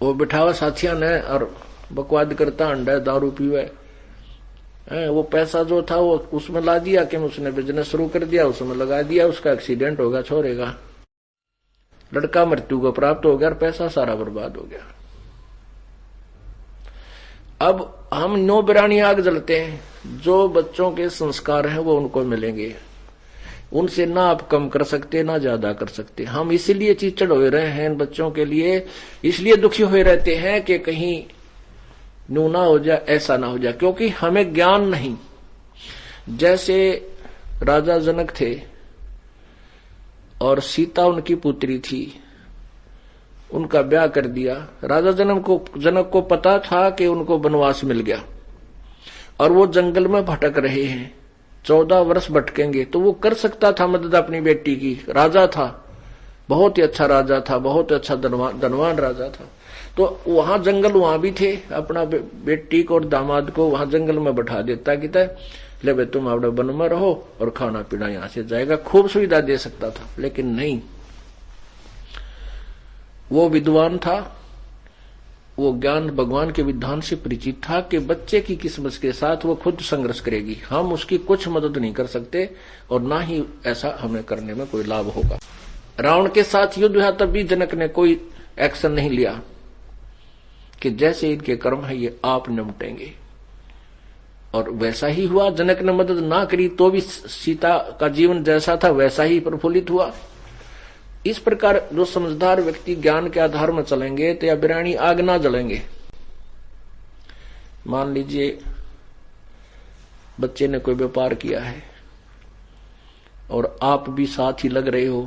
वो बिठावा साथिया ने और बकवाद करता, अंडा दारू पीवे। वो पैसा जो था वो उसमें ला दिया कि उसने बिजनेस शुरू कर दिया, उसमें लगा दिया, उसका एक्सीडेंट होगा, छोड़ेगा, लड़का मृत्यु को प्राप्त हो गया और पैसा सारा बर्बाद हो गया। अब हम नो बिरानी आग जलते हैं, जो बच्चों के संस्कार हैं वो उनको मिलेंगे, उनसे ना आप कम कर सकते ना ज्यादा कर सकते। हम इसीलिए चिचड़ हो रहे हैं इन बच्चों के लिए, इसलिए दुखी हुए रहते हैं कि कहीं न्यू ना हो जाए, ऐसा ना हो जाए, क्योंकि हमें ज्ञान नहीं। जैसे राजा जनक थे और सीता उनकी पुत्री थी, उनका ब्याह कर दिया। राजा जनक को पता था कि उनको वनवास मिल गया और वो जंगल में भटक रहे हैं, 14 वर्ष भटकेंगे, तो वो कर सकता था मदद अपनी बेटी की। राजा था, बहुत ही अच्छा राजा था, बहुत अच्छा धनवान राजा था। तो वहां जंगल वहां भी थे, अपना बेटी को और दामाद को वहां जंगल में बैठा देता कि ले भाई तुम अपने वन में रहो और खाना पीना यहां से जाएगा, खूब सुविधा दे सकता था, लेकिन नहीं। वो विद्वान था, वो ज्ञान भगवान के विधान से परिचित था कि बच्चे की किस्मत के साथ वो खुद संघर्ष करेगी, हम उसकी कुछ मदद नहीं कर सकते और ना ही ऐसा हमें करने में कोई लाभ होगा। रावण के साथ युद्ध हुआ तब भी जनक ने कोई एक्शन नहीं लिया कि जैसे इनके कर्म है ये आप निपटेंगे, और वैसा ही हुआ। जनक ने मदद ना करी तो भी सीता का जीवन जैसा था वैसा ही प्रफुल्लित हुआ। इस प्रकार जो समझदार व्यक्ति ज्ञान के आधार में चलेंगे तो या बिरानी आग ना जलेंगे। मान लीजिए बच्चे ने कोई व्यापार किया है और आप भी साथ ही लग रहे हो,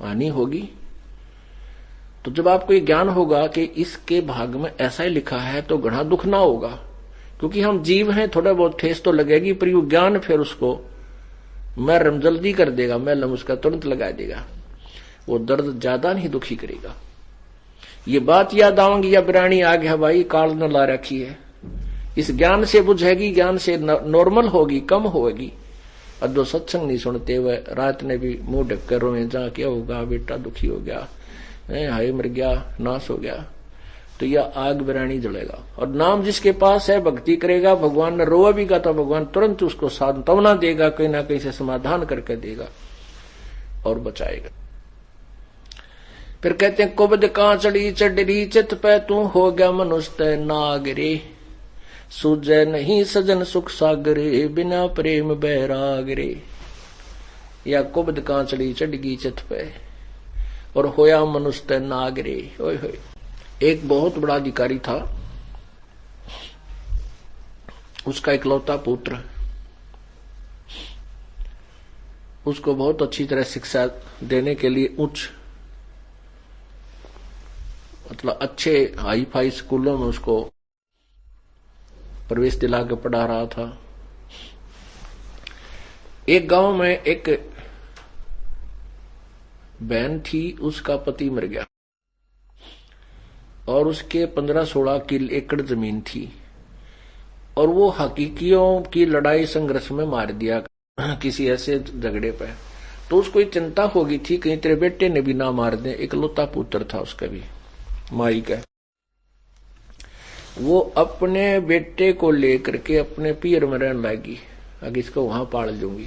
हानि होगी। तो जब आपको ये ज्ञान होगा कि इसके भाग में ऐसा ही लिखा है तो घना दुख ना होगा, क्योंकि हम जीव हैं, थोड़ा बहुत ठेस तो लगेगी, पर ये ज्ञान फिर उसको मरहम जल्दी कर देगा, मलहम उसका तुरंत लगा देगा, वो दर्द ज्यादा नहीं दुखी करेगा। ये बात याद आवेंगी या बिरानी आ गया भाई काल न ला रखी है, इस ज्ञान से बुझेगी, ज्ञान से नॉर्मल होगी, कम होगी। और जो सत्संग नहीं सुनते हुए रात ने भी मुंह ढक कर रोए, जा क्या होगा बेटा दुखी हो गया, हाय मर गया, नाश हो गया, तो यह आग बिरानी जलेगा। और नाम जिसके पास है भक्ति करेगा, भगवान ने रोआ भी का तो भगवान तुरंत उसको सांत्वना देगा, कहीं ना कहीं से समाधान करके देगा और बचाएगा। फिर कहते हैं कुबद कांचड़ी चढ़ी चित पे तू हो गया मनुष्य नागरे, सूझे नहीं सजन सुख सागरे, बिना प्रेम बैरागरे। या कुबद कांचड़ी चढ़ी चित पे और होया मनुष्य नागरे। ओए होए, एक बहुत बड़ा अधिकारी था, उसका इकलौता पुत्र, उसको बहुत अच्छी तरह शिक्षा देने के लिए उच्च मतलब अच्छे हाई फाई स्कूलों में उसको प्रवेश दिला के पढ़ा रहा था। एक गांव में एक बहन थी, उसका पति मर गया और उसके 15-16 एकड़ जमीन थी, और वो हकीकियों की लड़ाई संघर्ष में मार दिया किसी ऐसे झगड़े पे। तो उसको चिंता होगी थी कहीं तेरे बेटे ने भी ना मार दे, इकलौता पुत्र था उसका भी माई का। वो अपने बेटे को लेकर के अपने पियर में रहने लगी, अगर इसको वहां पाल लूंगी,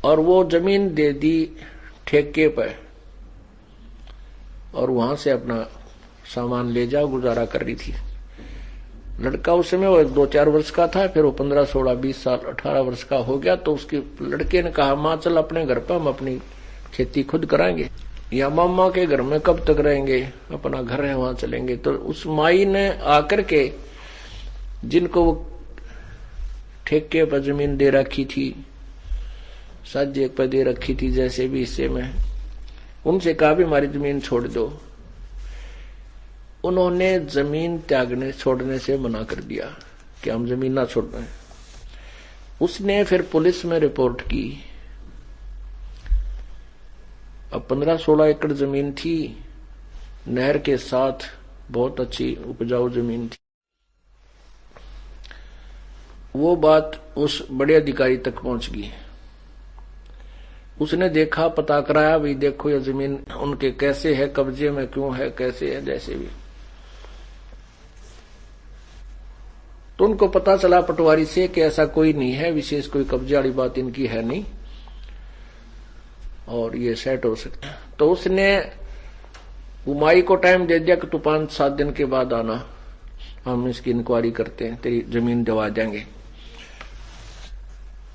और वो जमीन दे दी ठेके पे और वहां से अपना सामान ले जाओ, गुजारा कर रही थी। लड़का उस समय वो 2-4 वर्ष का था, फिर वो 15, 16, 20 साल 18 वर्ष का हो गया। तो उसके लड़के ने कहा माँ चल अपने घर पर हम अपनी खेती खुद कराएंगे, या मामा के घर में कब तक रहेंगे, अपना घर है वहां चलेंगे। तो उस माई ने आकर के जिनको वो ठेके पर जमीन दे रखी थी, साझे पर दे रखी थी, जैसे भी हिस्से में, उनसे कहा भी हमारी जमीन छोड़ दो। उन्होंने जमीन त्यागने छोड़ने से मना कर दिया कि हम जमीन ना छोड़ रहे। उसने फिर पुलिस में रिपोर्ट की। अब 15-16 एकड़ जमीन थी, नहर के साथ बहुत अच्छी उपजाऊ जमीन थी। वो बात उस बड़े अधिकारी तक पहुंच गई। उसने देखा, पता कराया, भी देखो ये जमीन उनके कैसे है, कब्जे में क्यों है, कैसे है, जैसे भी। तो उनको पता चला पटवारी से कि ऐसा कोई नहीं है, विशेष कोई कब्जे वाली बात इनकी है नहीं और ये सेट हो सकता है। तो उसने उमाई को टाइम दे दिया कि तू 5-7 दिन के बाद आना, हम इसकी इंक्वायरी करते हैं, तेरी जमीन दिलवा देंगे।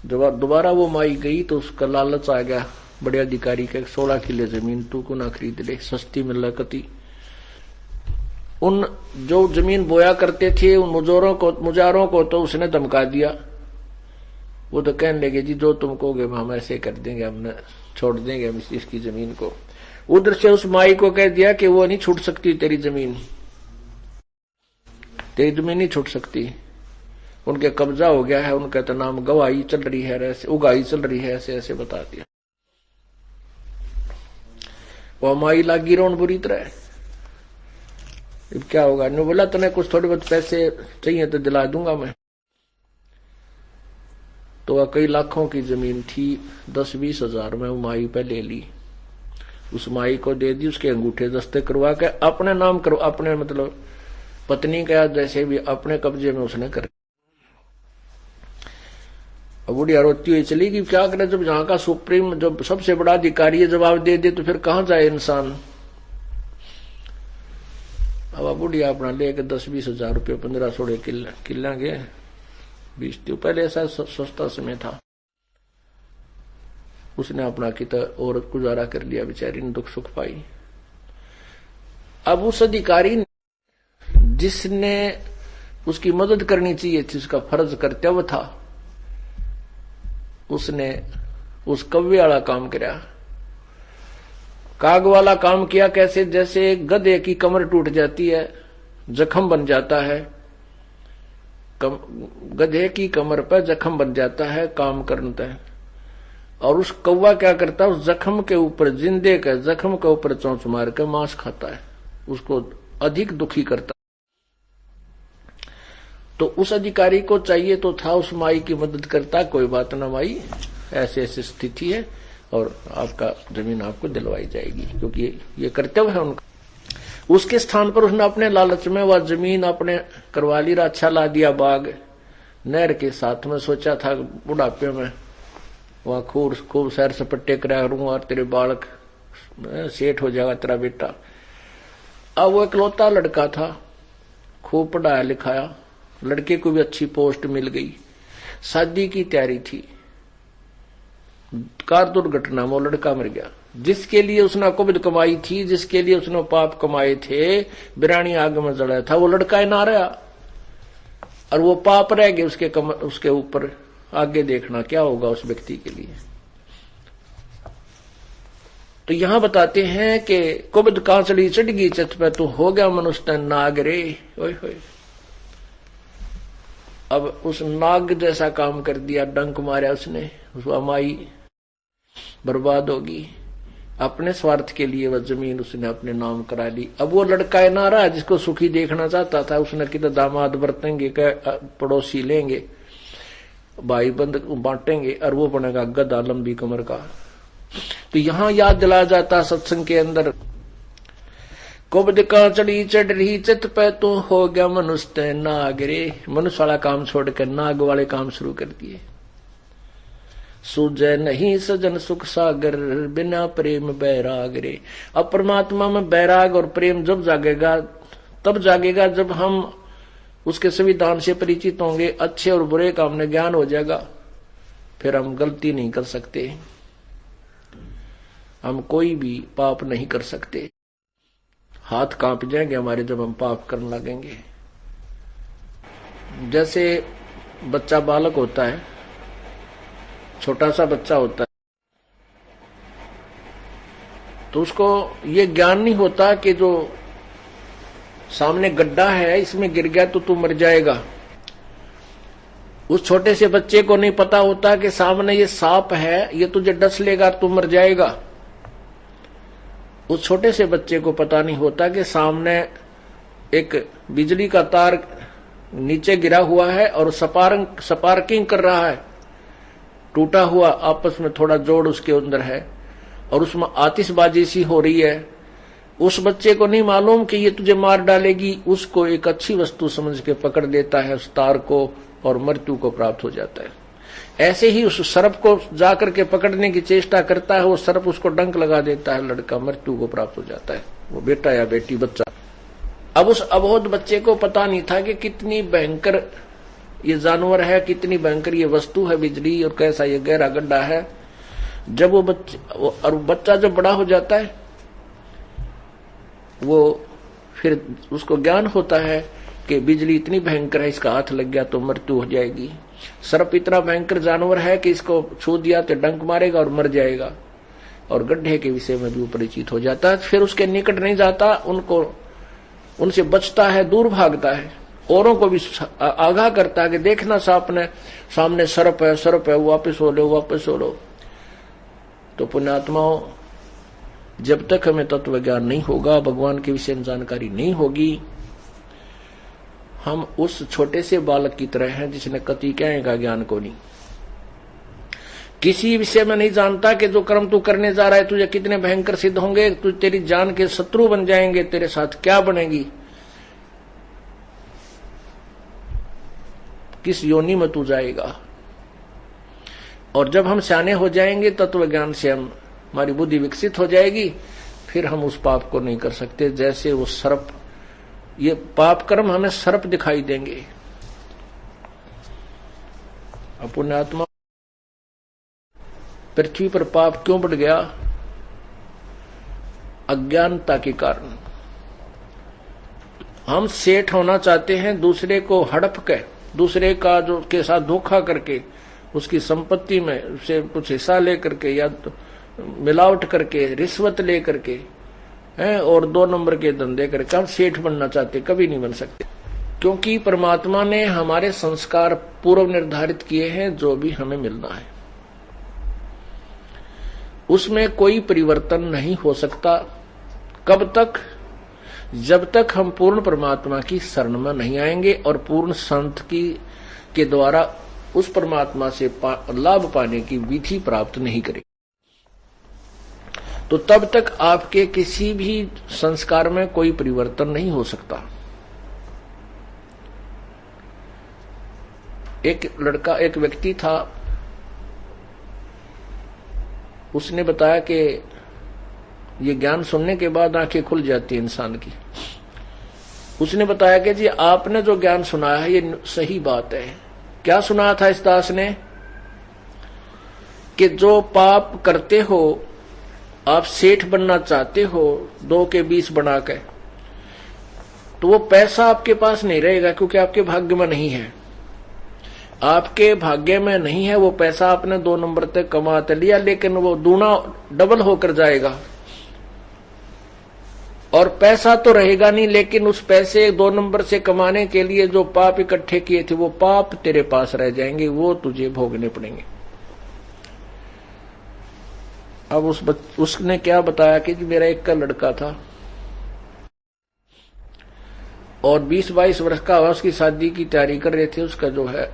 जब दोबारा वो माई गई तो उसका लालच आ गया बड़े अधिकारी का, 16 किले जमीन तू को ना खरीद ले, सस्ती मिल रहा कती। उन जो जमीन बोया करते थे उन मुजारों को तो उसने धमका दिया। वो तो कहने लगे जी जो तुम कहोगे हम ऐसे कर देंगे, हमने छोड़ देंगे हम इसकी जमीन को। उधर से उस माई को कह दिया कि वो नहीं छूट सकती तेरी जमीन नहीं छूट सकती, उनके कब्जा हो गया है, उनका तो नाम गवाही चल रही है, ऐसे उगाही चल रही है, ऐसे ऐसे बता दिया। वो माई लागी रोन बुरी तरह। अब क्या होगा? ने बोला तने कुछ थोड़े बहुत पैसे चाहिए तो दिला दूंगा मैं। तो वह कई लाखों की जमीन थी, 10-20 हजार में वो माई पे ले ली, उस माई को दे दी, उसके अंगूठे दस्ते करवा के अपने नाम करो, अपने मतलब पत्नी का जैसे भी अपने कब्जे में उसने कर। अब बुढ़िया रोती हुई चली कि क्या करे, जब जहां का सुप्रीम जब सबसे बड़ा अधिकारी है जवाब दे दे तो फिर कहां जाए इंसान। अब बुढ़िया अपना लेके 10-20 हजार रुपये 15-16 किला गए 20 पहले ऐसा सस्ता समय था। उसने अपना किता और गुजारा कर लिया, बेचारी ने दुख सुख पाई। अब उस अधिकारी जिसने उसकी मदद करनी चाहिए थी, उसका फर्ज कर्तव्य था, उसने उस कव्वे वाला काम किया, काग वाला काम किया। कैसे? जैसे गधे की कमर टूट जाती है, जख्म बन जाता है, गधे की कमर पर जख्म बन जाता है काम करता है, और उस कौवा क्या करता है, उस जख्म के ऊपर, जिंदे के जख्म के ऊपर चोंच मार के मांस खाता है, उसको अधिक दुखी करता। तो उस अधिकारी को चाहिए तो था उस माई की मदद करता, कोई बात ना माई, ऐसे ऐसी स्थिति है और आपका जमीन आपको दिलवाई जाएगी, क्योंकि ये कर्तव्य है उनका। उसके स्थान पर उसने अपने लालच में वह जमीन अपने करवा ली, अच्छा ला दिया बाग नहर के साथ में। सोचा था बुढ़ापे में वहां खूब सैर सपट्टे करूंगा और तेरे बालक सेठ हो जाएगा तेरा बेटा। अब वो इकलौता लड़का था, खूब पढ़ाया लिखाया, लड़के को भी अच्छी पोस्ट मिल गई, शादी की तैयारी थी, कार दुर्घटना में वो लड़का मर गया। जिसके लिए उसने कुबिद कमाई थी, जिसके लिए उसने पाप कमाए थे, बिरानी आग में जड़ा था, वो लड़का ही ना रहा और वो पाप रह गए उसके ऊपर। आगे देखना क्या होगा उस व्यक्ति के लिए। तो यहां बताते हैं कि कुबिद कांचड़ी चढ़ गई चत पे, तो हो गया मनुष्य नाग रे, ओए होए। अब उस नाग जैसा काम कर दिया, डंक मारा उसने, उस माई बर्बाद होगी। अपने स्वार्थ के लिए वह जमीन उसने अपने नाम करा ली। अब वो लड़का है ना रहा जिसको सुखी देखना चाहता था, उसने कितना दामाद बरतेंगे, पड़ोसी लेंगे, भाई बंद बांटेंगे, और वो बनेगा गधा लंबी कमर का। तो यहां याद दिलाया जाता सत्संग के अंदर, कुब्द कांचड़ी चढ़ रही चित पे, तो हो गया मनुष्य नाग रे। मनुष्य वाला काम छोड़कर नाग वाले काम शुरू कर दिए। सूझे नहीं सजन सुख सागर, बिना प्रेम बैराग रे। अब परमात्मा में बैराग और प्रेम जब जागेगा, तब जागेगा जब हम उसके संविधान से परिचित होंगे, अच्छे और बुरे का हमने ज्ञान हो जाएगा, फिर हम गलती नहीं कर सकते, हम कोई भी पाप नहीं कर सकते। हाथ कांप जाएंगे हमारे जब हम पाप करने लगेंगे। जैसे बच्चा बालक होता है, छोटा सा बच्चा होता है, तो उसको ये ज्ञान नहीं होता कि जो सामने गड्ढा है इसमें गिर गया तो तू मर जाएगा। उस छोटे से बच्चे को नहीं पता होता कि सामने ये सांप है, ये तुझे डस लेगा तू मर जाएगा। उस छोटे से बच्चे को पता नहीं होता कि सामने एक बिजली का तार नीचे गिरा हुआ है और स्पार्किंग कर रहा है, टूटा हुआ आपस में थोड़ा जोड़ उसके अंदर है, और उसमें आतिशबाजी सी हो रही है, उस बच्चे को नहीं मालूम कि ये तुझे मार डालेगी, उसको एक अच्छी वस्तु समझ के पकड़ लेता है उस तार को और मृत्यु को प्राप्त हो जाता है। ऐसे ही उस सर्प को जाकर के पकड़ने की चेष्टा करता है, वो सर्प उसको डंक लगा देता है, लड़का मृत्यु को प्राप्त हो जाता है, वो बेटा या बेटी बच्चा। अब उस अबोध बच्चे को पता नहीं था कि कितनी भयंकर ये जानवर है, कितनी भयंकर ये वस्तु है बिजली, और कैसा ये गहरा गड्ढा है। जब वो बच्चा जब बड़ा हो जाता है, वो फिर उसको ज्ञान होता है कि बिजली इतनी भयंकर है, इसका हाथ लग गया तो मृत्यु हो जाएगी। सर्प इतना भयंकर जानवर है कि इसको छू दिया तो डंक मारेगा और मर जाएगा। और गड्ढे के विषय में भी वो परिचित हो जाता है, फिर उसके निकट नहीं जाता, उनसे बचता है, दूर भागता है, औरों को भी आगाह करता है कि देखना सामने सर्प है, वापस हो लो। तो पुण्यात्माओं, जब तक हमें तत्व ज्ञान नहीं होगा, भगवान के विषय में जानकारी नहीं होगी, हम उस छोटे से बालक की तरह हैं जिसने कति क्या का ज्ञान को नहीं, किसी विषय में नहीं जानता कि जो कर्म तू करने जा रहा है तुझे कितने भयंकर सिद्ध होंगे, तू तेरी जान के शत्रु बन जाएंगे, तेरे साथ क्या बनेगी, किस योनि में तू जाएगा। और जब हम सियाने हो जाएंगे, तत्व ज्ञान से हमारी बुद्धि विकसित हो जाएगी, फिर हम उस पाप को नहीं कर सकते। जैसे वो सर्प, ये पाप कर्म हमें सर्प दिखाई देंगे। पुण्यात्मा, पृथ्वी पर पाप क्यों बढ़ गया? अज्ञानता के कारण। हम सेठ होना चाहते हैं, दूसरे को हड़प के, दूसरे का जो के साथ धोखा करके, उसकी संपत्ति में उसे कुछ हिस्सा लेकर के या तो मिलावट करके, रिश्वत लेकर के हैं, और 2 नंबर के धंधे करके हम सेठ बनना चाहते, कभी नहीं बन सकते। क्योंकि परमात्मा ने हमारे संस्कार पूर्व निर्धारित किए हैं, जो भी हमें मिलना है उसमें कोई परिवर्तन नहीं हो सकता। कब तक? जब तक हम पूर्ण परमात्मा की शरण में नहीं आएंगे और पूर्ण संत के द्वारा उस परमात्मा से लाभ पाने की विधि प्राप्त नहीं करेंगे, तो तब तक आपके किसी भी संस्कार में कोई परिवर्तन नहीं हो सकता। एक व्यक्ति था, उसने बताया कि ये ज्ञान सुनने के बाद आंखें खुल जाती है इंसान की। उसने बताया कि जी आपने जो ज्ञान सुनाया है ये सही बात है। क्या सुनाया था इस दास ने? कि जो पाप करते हो, आप सेठ बनना चाहते हो 2 के 20 बना के, तो वो पैसा आपके पास नहीं रहेगा, क्योंकि आपके भाग्य में नहीं है। आपके भाग्य में नहीं है वो पैसा, आपने 2 नंबर तक कमा तो लिया, लेकिन वो दूना डबल होकर जाएगा। और पैसा तो रहेगा नहीं, लेकिन उस पैसे 2 नंबर से कमाने के लिए जो पाप इकट्ठे किए थे, वो पाप तेरे पास रह जाएंगे, वो तुझे भोगने पड़ेंगे। अब उसने क्या बताया कि मेरा एक का लड़का था और 20-22 वर्ष का हुआ, उसकी शादी की तैयारी कर रहे थे, उसका जो है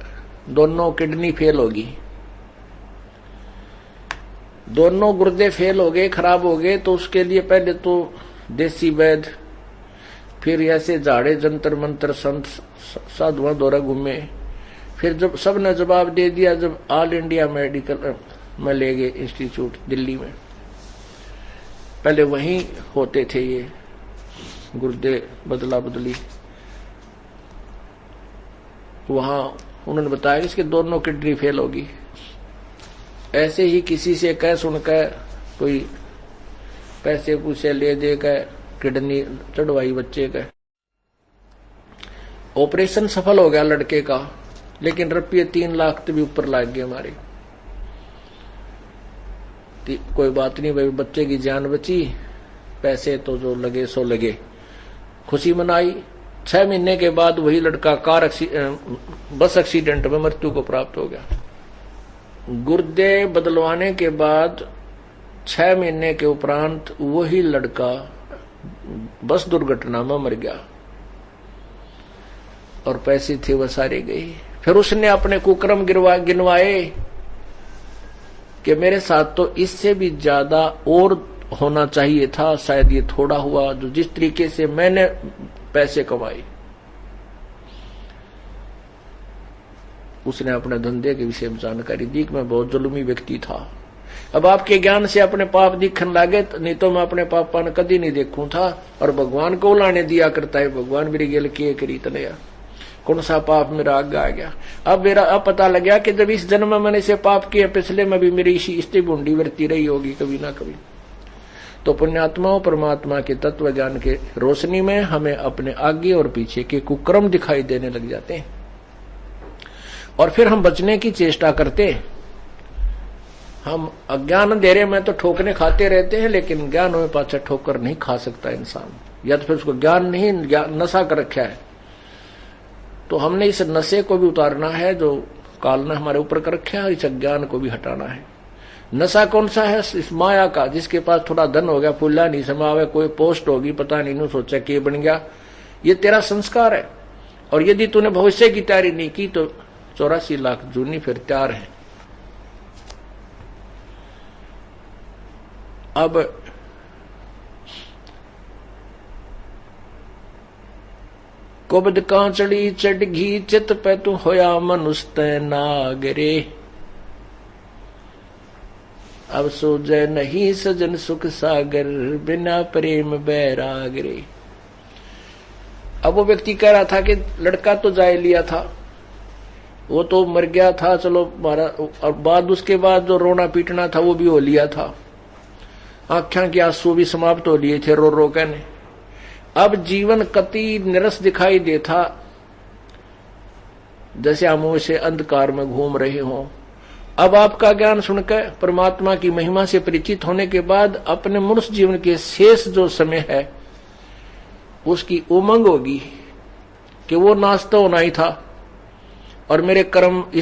दोनों किडनी फेल होगी, दोनों गुर्दे फेल हो गए, खराब हो गए। तो उसके लिए पहले तो देसी वैद्य, फिर ऐसे झाड़े जंतर मंतर संत साधुआं दौरा घूमे, फिर जब सब ने जवाब दे दिया, जब ऑल इंडिया मेडिकल में ले गए इंस्टीट्यूट दिल्ली में, पहले वहीं होते थे ये गुर्दे बदला बदली, वहां उन्होंने बताया कि इसके दोनों किडनी फेल होगी। ऐसे ही किसी से कह सुनकर कोई पैसे पूछे ले दे कर किडनी चढ़वाई बच्चे का। ऑपरेशन सफल हो गया लड़के का, लेकिन रुपये 3 लाख तो भी ऊपर लग गए हमारे। कोई बात नहीं भाई, बच्चे की जान बची, पैसे तो जो लगे सो लगे, खुशी मनाई। 6 महीने के बाद वही लड़का बस एक्सीडेंट में मृत्यु को प्राप्त हो गया। गुर्दे बदलवाने के बाद 6 महीने के उपरांत वही लड़का बस दुर्घटना में मर गया और पैसे थे वह सारे गए। फिर उसने अपने कुकर्म गिनवाए कि मेरे साथ तो इससे भी ज्यादा और होना चाहिए था, शायद ये थोड़ा हुआ। जो जिस तरीके से मैंने पैसे कमाए, उसने अपने धंधे के विषय में जानकारी दी कि मैं बहुत जुल्मी व्यक्ति था। अब आपके ज्ञान से अपने पाप दिखने लगे, नहीं तो मैं अपने पापा ने कभी नहीं देखूं था, और भगवान को उलाने दिया करता है, भगवान मेरी गेल किए करी तने कौन सा पाप मेरा आगे आ गया। अब मेरा अब पता लग गया कि जब इस जन्म में मैंने से पाप किए, पिछले में भी मेरी इसी स्त्री बूंदी वरती रही होगी कभी ना कभी। तो पुण्यात्माओं परमात्मा के तत्व ज्ञान के रोशनी में हमें अपने आगे और पीछे के कुकर्म दिखाई देने लग जाते हैं, और फिर हम बचने की चेष्टा करते हैं। हम अज्ञान अंधेरे में तो ठोकने खाते रहते हैं, लेकिन ज्ञान में पाछा ठोकर नहीं खा सकता इंसान, या तो फिर उसको ज्ञान नहीं, नशा कर रखा है। तो हमने इस नशे को भी उतारना है जो काल ने हमारे ऊपर कर रखा है, और इस अज्ञान को भी हटाना है। नशा कौन सा है? इस माया का। जिसके पास थोड़ा धन हो गया, फूला नहीं समावे, कोई पोस्ट होगी, पता नहीं सोचा के बन गया, ये तेरा संस्कार है। और यदि तूने भविष्य की तैयारी नहीं की तो 84 लाख जूनी फिर तैयार है। अब कुबद कांचड़ी चढ़ घी चित पे तू होया मनुष्य नागरे। अब सोजै नहीं सजन सुख सागर, बिना प्रेम बैरागरे। अब वो व्यक्ति कह रहा था कि लड़का तो जाए लिया था, वो तो मर गया था, चलो मारा, और बाद उसके बाद जो रोना पीटना था वो भी हो लिया था, आंखों के आंसू भी समाप्त हो लिए थे रो रो कहने। अब जीवन कति निरस दिखाई देता, जैसे हम उसे अंधकार में घूम रहे हों। अब आपका ज्ञान सुनकर, परमात्मा की महिमा से परिचित होने के बाद, अपने मनुष्य जीवन के शेष जो समय है उसकी उमंग होगी कि वो नाश्ता होना ही था, और मेरे कर्म इस